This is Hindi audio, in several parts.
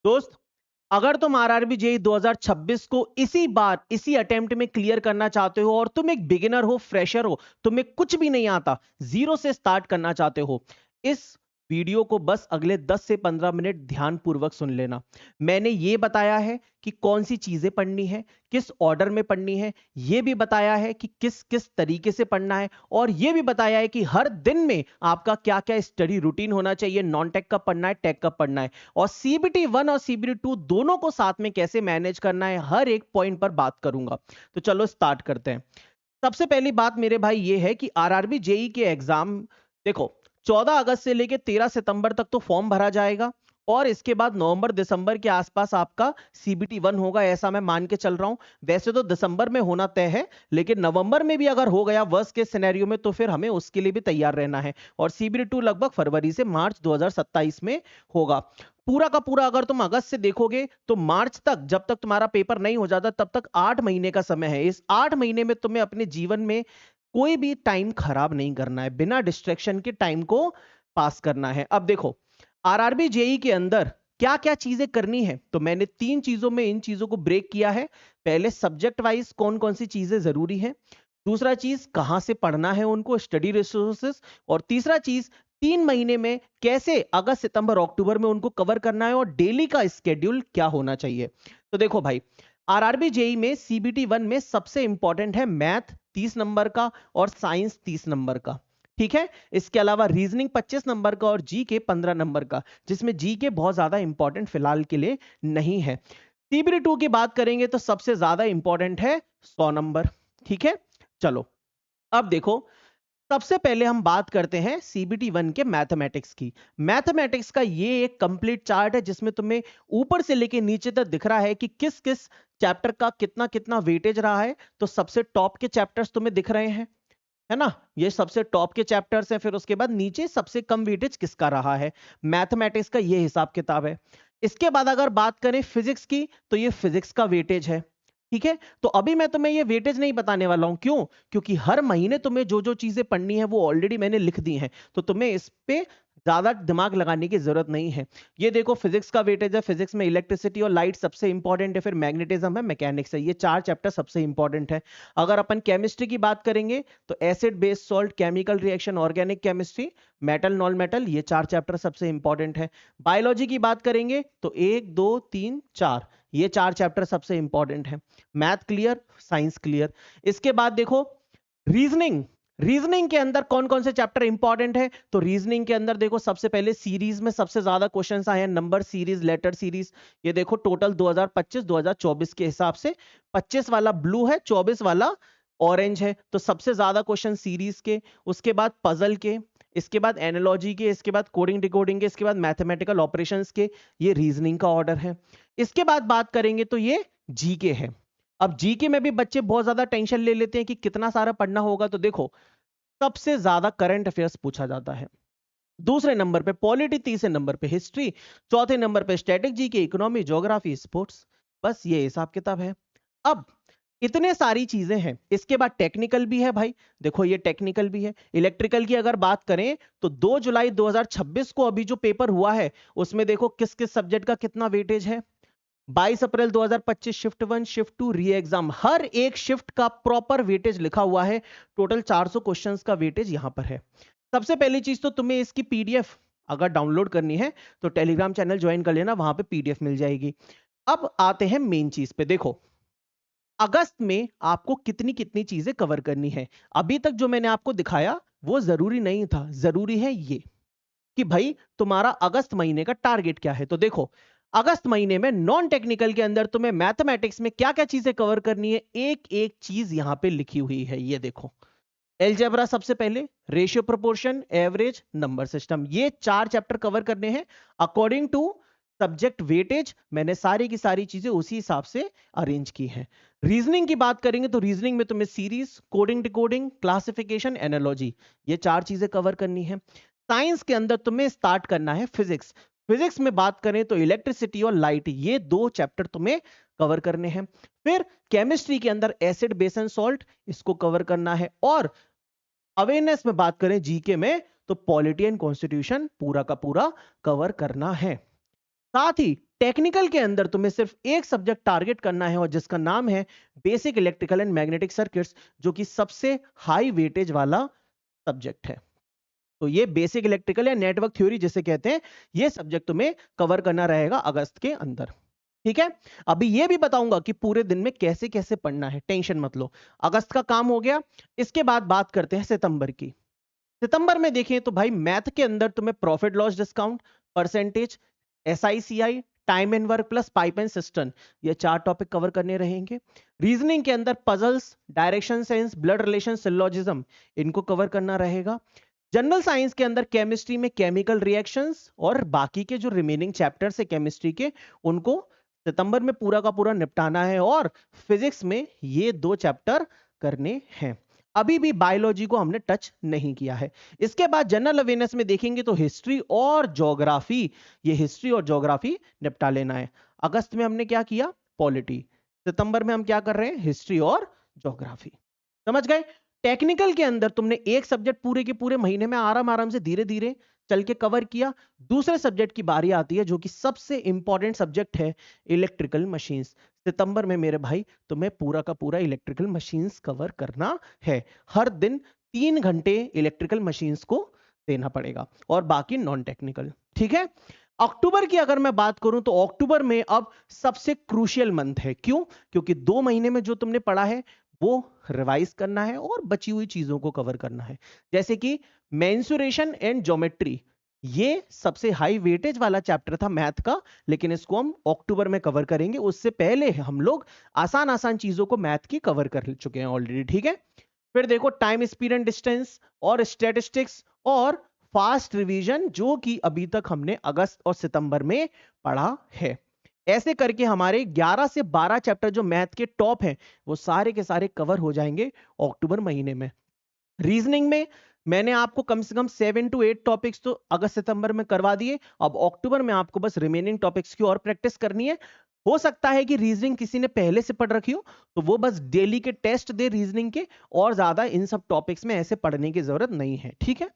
दोस्त, अगर तुम आरआरबी जेई 2026 को इसी बार इसी अटेम्प्ट में क्लियर करना चाहते हो और तुम एक बिगिनर हो, फ्रेशर हो, तुम्हें कुछ भी नहीं आता, जीरो से स्टार्ट करना चाहते हो, इस वीडियो को बस अगले 10 से 15 मिनट ध्यान पूर्वक सुन लेना। मैंने ये बताया है कि कौन सी चीजें पढ़नी है, किस ऑर्डर में पढ़नी है, ये भी बताया है कि किस किस तरीके से पढ़ना है, और ये भी बताया है कि हर दिन में आपका क्या क्या स्टडी रूटीन होना चाहिए, नॉन टेक कब पढ़ना है, टेक कब पढ़ना है, और सीबीटी 1 और सीबीटी 2 दोनों को साथ में कैसे मैनेज करना है, हर एक पॉइंट पर बात करूंगा। तो चलो स्टार्ट करते हैं। सबसे पहली बात मेरे भाई ये है कि आरआरबी जेई के एग्जाम, देखो, 14 अगस्त से लेकर 13 सितंबर तक तो फॉर्म भरा जाएगा, और इसके बाद नवंबर दिसंबर के आसपास आपका सीबीटी 1 होगा, ऐसा मैं मान के चल रहा हूं। वैसे तो दिसंबर में होना तय है, लेकिन नवंबर में भी अगर हो गया वर्स्ट केस सिनेरियो में, तो फिर हमें उसके लिए भी तैयार रहना है। और सीबीटी 2 लगभग फरवरी से मार्च 2027 में होगा। पूरा का पूरा अगर तुम अगस्त से देखोगे तो मार्च तक, जब तक तुम्हारा पेपर नहीं हो जाता, तब तक 8 महीने का समय है। इस 8 महीने में तुम्हें अपने जीवन में कोई भी टाइम खराब नहीं करना है, बिना डिस्ट्रैक्शन के टाइम को पास करना है। अब देखो, आरआरबी जेई के अंदर क्या क्या चीजें करनी है, तो मैंने 3 चीजों में इन चीजों को ब्रेक किया है। पहले सब्जेक्ट वाइज कौन कौन सी चीजें जरूरी है, दूसरा चीज कहां से पढ़ना है उनको, स्टडी रिसोर्सेस, और तीसरा चीज 3 महीने में कैसे अगस्त सितंबर अक्टूबर में उनको कवर करना है, और डेली का स्केड्यूल क्या होना चाहिए। तो देखो भाई, आरआरबी जेई में सीबीटी 1 में सबसे इंपॉर्टेंट है मैथ 30 नंबर का और साइंस 30 नंबर का, ठीक है। इसके अलावा रीजनिंग 25 नंबर का और जी के 15 नंबर का, जिसमें जी के बहुत ज्यादा इंपॉर्टेंट फिलहाल के लिए नहीं है। सीबीटी 2 की बात करेंगे तो सबसे ज्यादा इंपॉर्टेंट है 100 नंबर, ठीक है। चलो, अब देखो, सबसे पहले हम बात करते हैं सीबीटी 1 के मैथमेटिक्स की। मैथमेटिक्स का ये एक कंप्लीट चार्ट है, जिसमें तुम्हें ऊपर से लेके नीचे तक दिख रहा है कि किस किस चैप्टर का कितना कितना वेटेज रहा है। तो सबसे टॉप के चैप्टर्स तुम्हें दिख रहे हैं, है ना, ये सबसे टॉप के चैप्टर्स हैं। फिर उसके बाद नीचे सबसे कम वेटेज किसका रहा है, मैथमेटिक्स का ये हिसाब किताब है। इसके बाद अगर बात करें फिजिक्स की, तो ये फिजिक्स का वेटेज है, ठीक है। तो अभी मैं तुम्हें ये वेटेज नहीं बताने वाला हूं, क्यों? क्योंकि हर महीने तुम्हें जो जो चीजें पढ़नी है वो ऑलरेडी मैंने लिख दी हैं, तो तुम्हें इस पे ज्यादा दिमाग लगाने की जरूरत नहीं है। ये देखो, फिजिक्स का वेटेज है, फिजिक्स में इलेक्ट्रिसिटी और लाइट सबसे इंपॉर्टेंट है, फिर मैग्नेटिज्म है, मैकेनिक्स है, ये 4 चैप्टर सबसे इंपॉर्टेंट है। अगर अपन केमिस्ट्री की बात करेंगे तो acid base salt, chemical reaction, organic chemistry, metal non metal, ये 4 चैप्टर सबसे इंपॉर्टेंट है। बायोलॉजी की बात करेंगे तो 1 2 3 4, ये 4 चैप्टर सबसे इंपॉर्टेंट है। Math clear, science clear. इसके बाद देखो, रीजनिंग। रीजनिंग के अंदर कौन कौन से चैप्टर इंपॉर्टेंट है, तो रीजनिंग के अंदर देखो, सबसे पहले सीरीज में सबसे ज्यादा क्वेश्चंस आए हैं, नंबर सीरीज, लेटर सीरीज। ये देखो टोटल 2025 2024 के हिसाब से 25 वाला ब्लू है, 24 वाला ऑरेंज है, तो सबसे ज्यादा क्वेश्चन सीरीज के। उसके बाद पजल के, इसके बाद एनालॉजी के, इसके बाद कोडिंग डिकोडिंग के, इसके बाद मैथमेटिकल ऑपरेशंस के। ये रीजनिंग का ऑर्डर है। इसके बाद बात करेंगे तो ये जीके है। अब जीके में भी बच्चे बहुत ज्यादा टेंशन ले लेते हैं कि कितना सारा पढ़ना होगा, तो देखो, सबसे ज्यादा करंट अफेयर्स पूछा जाता है, दूसरे नंबर पे पॉलिटी, तीसरे नंबर पे हिस्ट्री, चौथे नंबर पे static GK, economy, geography, sports. बस ये हिसाब किताब है। अब इतने सारी चीजें हैं, इसके बाद टेक्निकल भी है भाई। देखो, ये टेक्निकल भी है। इलेक्ट्रिकल की अगर बात करें तो 2 जुलाई 2026 को अभी जो पेपर हुआ है, उसमें देखो किस किस सब्जेक्ट का कितना वेटेज है। 22 अप्रैल 2025 शिफ्ट 1 शिफ्ट 2 री एग्जाम, हर एक शिफ्ट का प्रॉपर वेटेज लिखा हुआ है। टोटल 400 क्वेश्चंस का वेटेज यहां पर है। सबसे पहली चीज तो तुम्हें इसकी पीडीएफ अगर डाउनलोड करनी है तो टेलीग्राम चैनल ज्वाइन कर लेना, वहां पे पीडीएफ मिल जाएगी। अब आते हैं मेन चीज पे। देखो, अगस्त में आपको कितनी कितनी चीजें कवर करनी है। अभी तक जो मैंने आपको दिखाया वो जरूरी नहीं था, जरूरी है ये कि भाई तुम्हारा अगस्त महीने का टारगेट क्या है। तो देखो, अगस्त महीने में नॉन टेक्निकल के अंदर तुम्हें मैथमेटिक्स में क्या क्या चीजें कवर करनी है, एक एक चीज यहां पे लिखी हुई है। ये देखो, एलजेब्रा सबसे पहले, ratio proportion, average, number system, ये 4 चैप्टर कवर करने हैं अकॉर्डिंग टू सब्जेक्ट वेटेज। मैंने सारी की सारी चीजें उसी हिसाब से अरेंज की हैं। रीजनिंग की बात करेंगे तो रीजनिंग में तुम्हें series, coding decoding, classification, analogy, ये 4 चीजें कवर करनी है। साइंस के अंदर तुम्हें स्टार्ट करना है फिजिक्स। फिजिक्स में बात करें तो इलेक्ट्रिसिटी और लाइट, ये 2 चैप्टर तुम्हें कवर करने हैं। फिर केमिस्ट्री के अंदर एसिड बेस एंड सॉल्ट, इसको कवर करना है। और अवेयरनेस में बात करें जीके में तो पॉलिटी एंड कॉन्स्टिट्यूशन पूरा का पूरा कवर करना है। साथ ही टेक्निकल के अंदर तुम्हें सिर्फ एक सब्जेक्ट टारगेट करना है और जिसका नाम है basic electrical and magnetic circuits, जो कि सबसे हाई वेटेज वाला सब्जेक्ट है। तो ये बेसिक इलेक्ट्रिकल या नेटवर्क थ्योरी जिसे कहते हैं, ये सब्जेक्ट तुम्हें कवर करना रहेगा अगस्त के अंदर। ठीक है, अभी ये भी बताऊंगा कि पूरे दिन में कैसे कैसे पढ़ना है, टेंशन मत लो। अगस्त का काम हो गया, इसके बाद बात करते हैं सितंबर की। सितंबर में देखें तो भाई मैथ के अंदर तुम्हें profit loss discount, percentage, SI CI, time and work plus pipe and cistern, ये 4 टॉपिक कवर करने रहेंगे। रीजनिंग के अंदर puzzles, direction sense, blood relation, syllogism, इनको कवर करना रहेगा। जनरल साइंस के अंदर केमिस्ट्री में केमिकल रिएक्शंस और बाकी के जो रिमेनिंग चैप्टर्स है केमिस्ट्री के, उनको सितंबर में पूरा का पूरा निपटाना है। और फिजिक्स में ये 2 चैप्टर करने हैं। अभी भी बायोलॉजी को हमने टच नहीं किया है। इसके बाद जनरल अवेयरनेस में देखेंगे तो हिस्ट्री और ज्योग्राफी, ये हिस्ट्री और ज्योग्राफी निपटा लेना है। अगस्त में हमने क्या किया, पॉलिटी। सितंबर में हम क्या कर रहे हैं, हिस्ट्री और ज्योग्राफी। समझ गए। टेक्निकल के अंदर तुमने एक सब्जेक्ट पूरे के पूरे महीने में आराम आराम से धीरे धीरे चल के कवर किया। दूसरे सब्जेक्ट की बारी आती है जो कि सबसे इंपॉर्टेंट सब्जेक्ट है, इलेक्ट्रिकल मशीन्स। सितंबर में मेरे भाई तुम्हें पूरा का पूरा इलेक्ट्रिकल मशीन्स कवर करना है। हर दिन 3 घंटे इलेक्ट्रिकल मशीन्स को देना पड़ेगा और बाकी नॉन टेक्निकल। ठीक है। अक्टूबर की अगर मैं बात करूं तो अक्टूबर में अब सबसे क्रूशियल मंथ है। क्यों? क्योंकि 2 महीने में जो तुमने पढ़ा है वो रिवाइज करना है और बची हुई चीजों को कवर करना है, जैसे कि मेंसुरेशन एंड ज्योमेट्री। ये सबसे हाई वेटेज वाला चैप्टर था मैथ का, लेकिन इसको हम अक्टूबर में कवर करेंगे। उससे पहले हम लोग आसान आसान चीजों को मैथ की कवर कर चुके हैं ऑलरेडी। ठीक है। फिर देखो टाइम, स्पीड एंड डिस्टेंस और स्टैटिस्टिक्स और फास्ट रिवीजन, जो कि अभी तक हमने अगस्त और सितंबर में पढ़ा है। ऐसे करके हमारे 11 से 12 चैप्टर जो मैथ के टॉप हैं वो सारे के सारे कवर हो जाएंगे अक्टूबर महीने में। रीजनिंग में मैंने आपको कम से कम 7 to 8 टॉपिक्स तो अगस्त सितंबर में करवा दिए। अब अक्टूबर में आपको बस रिमेनिंग टॉपिक्स की और प्रैक्टिस करनी है। हो सकता है कि रीजनिंग किसी ने पहले से पढ़ रखी हो, तो वो बस डेली के टेस्ट दे रीजनिंग के, और ज्यादा इन सब टॉपिक्स में ऐसे पढ़ने की जरूरत नहीं है। ठीक है।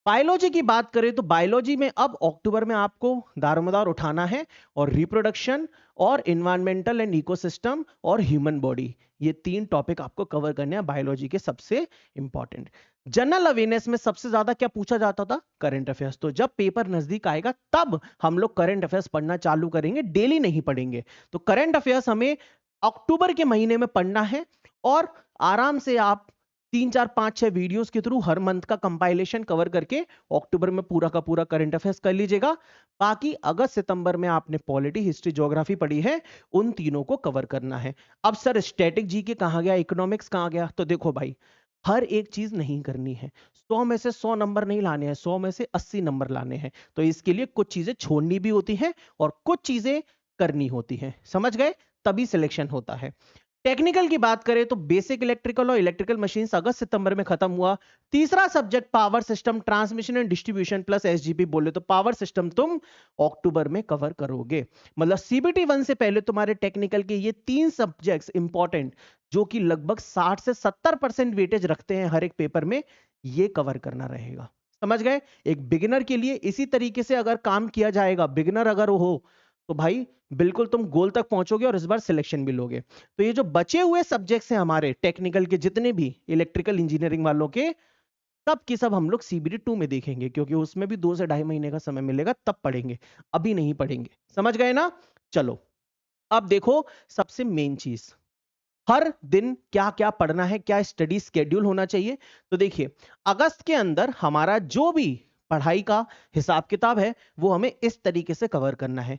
बायोलॉजी की बात करें तो बायोलॉजी में अब अक्टूबर में आपको दारोमदार उठाना है, और रिप्रोडक्शन और इन्वायरमेंटल एंड इकोसिस्टम और ह्यूमन बॉडी, ये 3 टॉपिक आपको कवर करने हैं बायोलॉजी के सबसे इंपॉर्टेंट। जनरल अवेयरनेस में सबसे ज्यादा क्या पूछा जाता था, करंट अफेयर्स। तो जब पेपर नजदीक आएगा तब हम लोग करंट अफेयर्स पढ़ना चालू करेंगे, डेली नहीं पढ़ेंगे। तो करंट अफेयर्स हमें अक्टूबर के महीने में पढ़ना है, और आराम से आप 3 4 5 6 वीडियोस के थ्रू हर मंथ का कंपाइलेशन कवर करके अक्टूबर में पूरा का पूरा करंट अफेयर्स कर लीजिएगा। बाकी अगस्त सितंबर में आपने पॉलिटी, हिस्ट्री, ज्योग्राफी पढ़ी है, उन तीनों को कवर करना है। अब सर स्टैटिक जीके कहां गया, इकोनॉमिक्स कहां गया? तो देखो भाई, हर एक चीज नहीं करनी है। 100 में से 100 नंबर नहीं लाने हैं, 100 में से 80 नंबर लाने हैं। तो इसके लिए कुछ चीजें छोड़नी भी होती हैं और कुछ चीजें करनी होती हैं। समझ गए? तभी सिलेक्शन होता है। टेक्निकल की बात करें तो बेसिक इलेक्ट्रिकल और इलेक्ट्रिकल मशीन्स अगस्त सितंबर में खत्म हुआ। तीसरा subject power system, transmission and distribution plus SGP बोले तो पावर सिस्टम तुम अक्टूबर में कवर करोगे। मतलब सीबीटी 1 से पहले तुम्हारे टेक्निकल के ये 3 सब्जेक्ट्स इंपॉर्टेंट, जो कि लगभग 60 से 70% वेटेज रखते हैं हर एक पेपर में, ये कवर करना रहेगा। समझ गए? एक बिगिनर के लिए इसी तरीके से अगर काम किया जाएगा, बिगिनर अगर हो, तो भाई बिल्कुल तुम गोल तक पहुंचोगे और इस बार सिलेक्शन भी लोगे। तो ये जो बचे हुए सब्जेक्ट्स हैं हमारे टेक्निकल के, जितने भी इलेक्ट्रिकल इंजीनियरिंग वालों के, सब की सब हम लोग सीबीटी 2 में देखेंगे, क्योंकि उसमें भी 2 से 2.5 महीने का समय मिलेगा, तब पढ़ेंगे, अभी नहीं पढ़ेंगे। समझ गए ना? चलो अब देखो सबसे मेन चीज, हर दिन क्या क्या पढ़ना है, क्या स्टडी स्केड्यूल होना चाहिए। तो देखिए, अगस्त के अंदर हमारा जो भी पढ़ाई का हिसाब किताब है वो हमें इस तरीके से कवर करना है।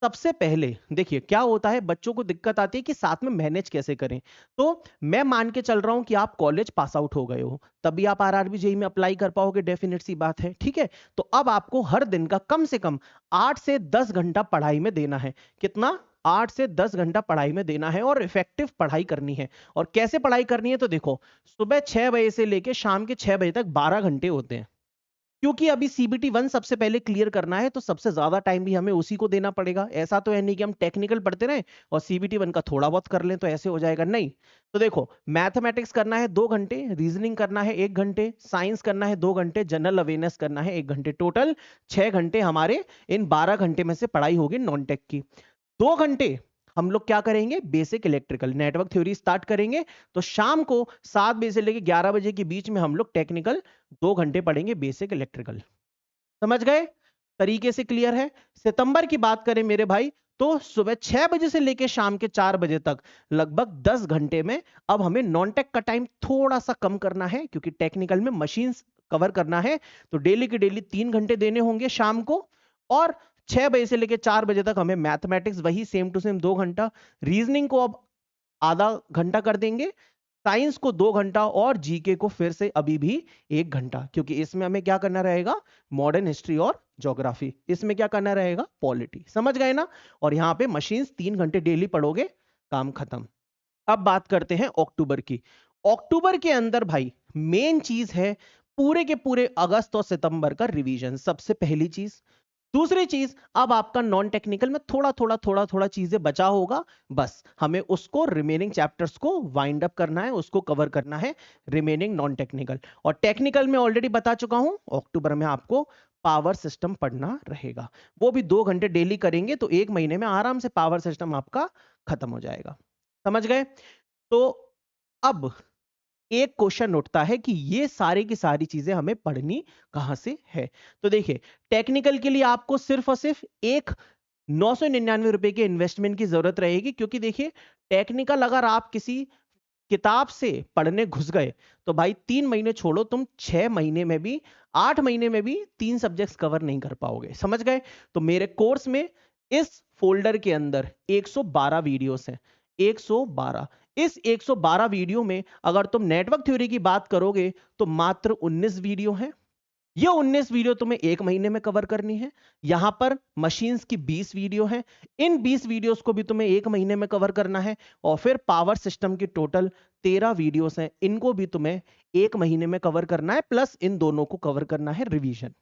सबसे पहले देखिए क्या होता है, बच्चों को दिक्कत आती है कि साथ में मैनेज कैसे करें। तो मैं मान के चल रहा हूं कि आप कॉलेज पास आउट हो गए हो, तभी आप आरआरबी जेईई में अप्लाई कर पाओगे, डेफिनेट सी बात है। ठीक है। तो अब आपको हर दिन का कम से कम 8 से 10 घंटा पढ़ाई में देना है। कितना? 8 से 10 घंटा पढ़ाई में देना है, और इफेक्टिव पढ़ाई करनी है। और कैसे पढ़ाई करनी है? तो देखो, सुबह 6 बजे से लेके शाम के 6 बजे तक 12 घंटे होते हैं। क्योंकि अभी सीबीटी 1 सबसे पहले क्लियर करना है, तो सबसे ज्यादा टाइम भी हमें उसी को देना पड़ेगा। ऐसा तो है नहीं कि हम टेक्निकल पढ़ते रहे और सीबीटी 1 का थोड़ा बहुत कर लें तो ऐसे हो जाएगा, नहीं। तो देखो, मैथमेटिक्स करना है 2 घंटे, रीजनिंग करना है 1 घंटे, साइंस करना है 2 घंटे, जनरल अवेयरनेस करना है 1 घंटे, टोटल 6 घंटे हमारे इन 12 घंटे में से पढ़ाई होगी नॉन टेक की। 2 घंटे हम लोग क्या करेंगे, basic electrical network theory start करेंगे। तो शाम को 7 बजे से लेकर 11 बजे के बीच में हम लोग टेक्निकल 2 घंटे पढ़ेंगे बेसिक इलेक्ट्रिकल। समझ गए? तरीके से क्लियर है? सितंबर की बात करें मेरे भाई, तो सुबह 6 बजे से लेकर शाम के 4 बजे तक लगभग 10 घंटे में अब हमें नॉन टेक का टाइम थोड़ा सा कम करना है, क्योंकि टेक्निकल में मशीन्स कवर करना है। तो डेली के डेली 3 घंटे देने होंगे शाम को, और 6 बजे से लेकर 4 बजे तक हमें मैथमेटिक्स वही सेम टू सेम 2 घंटा, रीजनिंग को अब आधा घंटा कर देंगे, साइंस को 2 घंटा, और जीके को फिर से अभी भी 1 घंटा, क्योंकि इसमें हमें क्या करना रहेगा, मॉडर्न हिस्ट्री और ज्योग्राफी। इसमें क्या करना रहेगा, पॉलिटी। समझ गए ना? और यहां पे मशीन्स 3 घंटे डेली पढ़ोगे, काम खत्म। अब बात करते हैं अक्टूबर की। अक्टूबर के अंदर भाई मेन चीज है पूरे के पूरे अगस्त और सितंबर का रिवीजन, सबसे पहली चीज। दूसरी चीज, अब आपका नॉन टेक्निकल में थोड़ा थोड़ा चीजें बचा होगा, बस हमें उसको रिमेनिंग चैप्टर्स को वाइंड अप करना है, उसको कवर करना है, रिमेनिंग नॉन टेक्निकल। और टेक्निकल में ऑलरेडी बता चुका हूं, अक्टूबर में आपको पावर सिस्टम पढ़ना रहेगा, वो भी 2 घंटे डेली करेंगे, तो 1 महीने में आराम से पावर सिस्टम आपका खत्म हो जाएगा। समझ गए? तो अब एक क्वेश्चन उठता है कि ये सारी की सारी चीजें हमें पढ़नी कहां से है। तो देखिए, टेक्निकल के लिए आपको सिर्फ और सिर्फ एक 999 रुपए के इन्वेस्टमेंट की जरूरत रहेगी, क्योंकि देखिए, टेक्निकल अगर आप किसी किताब से पढ़ने घुस गए तो भाई 3 महीने छोड़ो, तुम 6 महीने में भी, 8 महीने में भी 3 सब्जेक्ट्स कवर नहीं कर पाओगे। समझ गए? तो मेरे कोर्स में इस फोल्डर के अंदर 112 वीडियोस हैं, 112। इस 112 वीडियो में अगर तुम नेटवर्क थ्योरी की बात करोगे तो मात्र 19 वीडियो हैं। ये 19 वीडियो तुम्हें 1 महीने में कवर करनी है। यहां पर मशीन्स की 20 वीडियो है, इन 20 वीडियोस को भी तुम्हें 1 महीने में कवर करना है। और फिर पावर सिस्टम की टोटल 13 वीडियोस हैं, इनको भी तुम्हें 1 महीने में कवर करना है, प्लस इन दोनों को कवर करना है रिवीजन,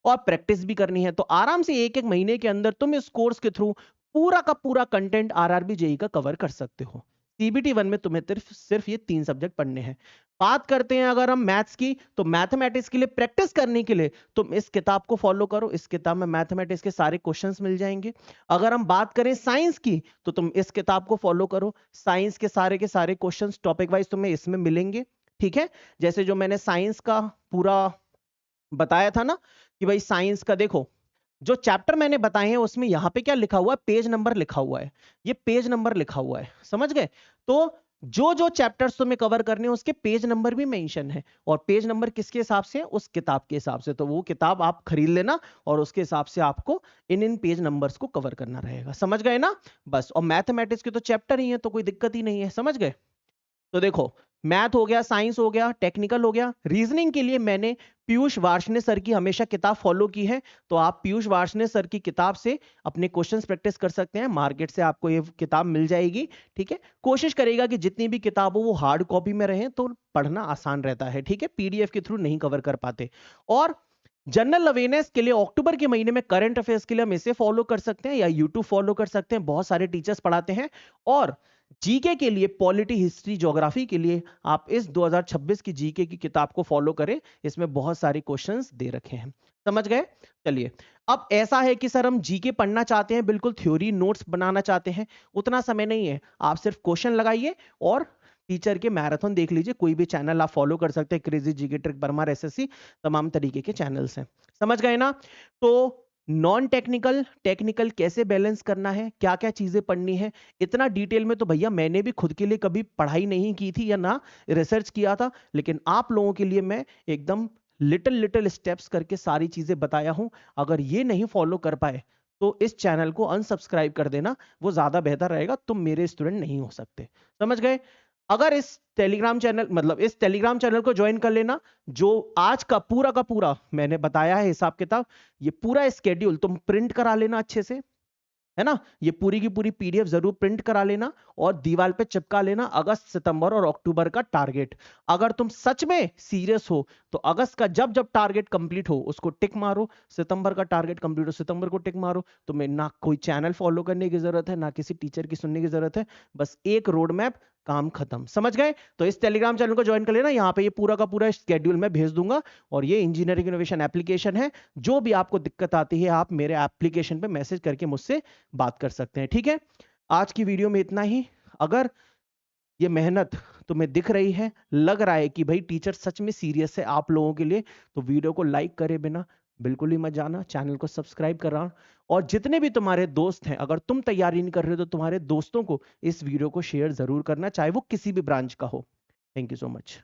और प्रैक्टिस भी करनी है। तो आराम से 1-1 महीने के अंदर तुम इस कोर्स के थ्रू पूरा का पूरा कंटेंट आरआरबी जेई का कवर कर सकते हो। सीबीटी 1 में तुम्हें सिर्फ ये 3 सब्जेक्ट पढ़ने हैं। बात करते हैं अगर हम मैथ्स की, तो मैथमेटिक्स के लिए प्रैक्टिस करने के लिए तुम इस किताब को फॉलो करो, इस किताब में मैथमेटिक्स के सारे क्वेश्चंस मिल जाएंगे। अगर हम बात करें साइंस की, तो तुम इस किताब को फॉलो करो, साइंस के सारे क्वेश्चंस टॉपिक वाइज तुम्हें इसमें मिलेंगे। ठीक है? जैसे जो मैंने साइंस का पूरा बताया था ना, कि भाई साइंस का देखो, जो चैप्टर मैंने बताए हैं उसमें यहां पे क्या लिखा हुआ है, पेज नंबर लिखा हुआ है, ये पेज नंबर लिखा हुआ है। समझ गए? तो जो जो चैप्टर्स तुम्हें कवर करने हैं उसके पेज नंबर भी मेंशन है, और पेज नंबर किसके हिसाब से, उस किताब के हिसाब से। तो वो किताब आप खरीद लेना, और उसके हिसाब से आपको इन इन पेज नंबर्स को कवर करना रहेगा। समझ गए ना? बस। और मैथमेटिक्स के तो चैप्टर ही है, तो कोई दिक्कत ही नहीं है। समझ गए? तो देखो, मैथ हो गया, साइंस हो गया, टेक्निकल हो गया। रीजनिंग के लिए मैंने पीयूष वार्ष्णेय सर की हमेशा किताब फॉलो की है, तो आप पीयूष वार्ष्णेय सर की किताब से अपने क्वेश्चंस प्रैक्टिस कर सकते हैं। मार्केट से आपको ये किताब मिल जाएगी। ठीक है? कोशिश करेगा कि जितनी भी किताब हो वो हार्ड कॉपी में रहे, तो पढ़ना आसान रहता है। ठीक है? पीडीएफ के थ्रू नहीं कवर कर पाते। और जनरल अवेयरनेस के लिए अक्टूबर के महीने में करंट अफेयर्स के लिए हम इसे फॉलो कर सकते हैं, या यूट्यूब फॉलो कर सकते हैं, बहुत सारे टीचर्स पढ़ाते हैं। और जीके के लिए, पॉलिटी, हिस्ट्री, ज्योग्राफी के लिए आप इस 2026 की जीके की किताब को फॉलो करें, इसमें बहुत सारे क्वेश्चंस दे रखे हैं। समझ गए? चलिए, अब ऐसा है कि सर हम जीके पढ़ना चाहते हैं, बिल्कुल थ्योरी नोट्स बनाना चाहते हैं, उतना समय नहीं है। आप सिर्फ क्वेश्चन लगाइए और टीचर के मैराथन देख लीजिए। कोई भी चैनल आप फॉलो कर सकते हैं, crazy GK trick, Parmar SSC, तमाम तरीके के चैनल्स हैं। समझ गए ना? तो नॉन टेक्निकल, टेक्निकल कैसे बैलेंस करना है, क्या क्या चीजें पढ़नी है, इतना डिटेल में तो भैया मैंने भी खुद के लिए कभी पढ़ाई नहीं की थी या ना रिसर्च किया था, लेकिन आप लोगों के लिए मैं एकदम लिटिल लिटिल स्टेप्स करके सारी चीजें बताया हूं। अगर ये नहीं फॉलो कर पाए तो इस चैनल को अनसब्सक्राइब कर देना, वो ज्यादा बेहतर रहेगा। तुम मेरे स्टूडेंट नहीं हो सकते। समझ गए? अगर इस टेलीग्राम चैनल, मतलब इस टेलीग्राम चैनल को ज्वाइन कर लेना, जो आज का पूरा मैंने बताया है हिसाब किताब, ये पूरा स्केड्यूल तुम प्रिंट करा लेना अच्छे से, है ना। ये पूरी की पूरी पीडीएफ जरूर प्रिंट करा लेना और दीवार पे चिपका लेना। अगस्त, सितंबर और अक्टूबर का टारगेट। अगर तुम सच में सीरियस हो तो अगस्त का जब जब टारगेट कंप्लीट हो उसको टिक मारो, सितंबर का टारगेट कंप्लीट हो सितंबर को टिक मारो। तुम्हें ना कोई चैनल फॉलो करने की जरूरत है, ना किसी टीचर की सुनने की जरूरत है, बस एक रोड मैप, काम खत्म। समझ गए? तो इस टेलीग्राम चैनल को ज्वाइन कर लेना, यहाँ पे ये पूरा का पूरा शेड्यूल मैं भेज दूंगा। और ये इंजीनियरिंग इनोवेशन एप्लीकेशन है, जो भी आपको दिक्कत आती है आप मेरे एप्लीकेशन पे मैसेज करके मुझसे बात कर सकते हैं। ठीक है, आज की वीडियो में इतना ही। अगर ये मेहनत तुम्हें दिख रही है, लग रहा है कि भाई टीचर सच में सीरियस है आप लोगों के लिए, तो वीडियो को लाइक करे बिना बिल्कुल ही मत जाना, चैनल को सब्सक्राइब करना। और जितने भी तुम्हारे दोस्त हैं, अगर तुम तैयारी नहीं कर रहे हो तो तुम्हारे दोस्तों को इस वीडियो को शेयर जरूर करना, चाहे वो किसी भी ब्रांच का हो। Thank you so much.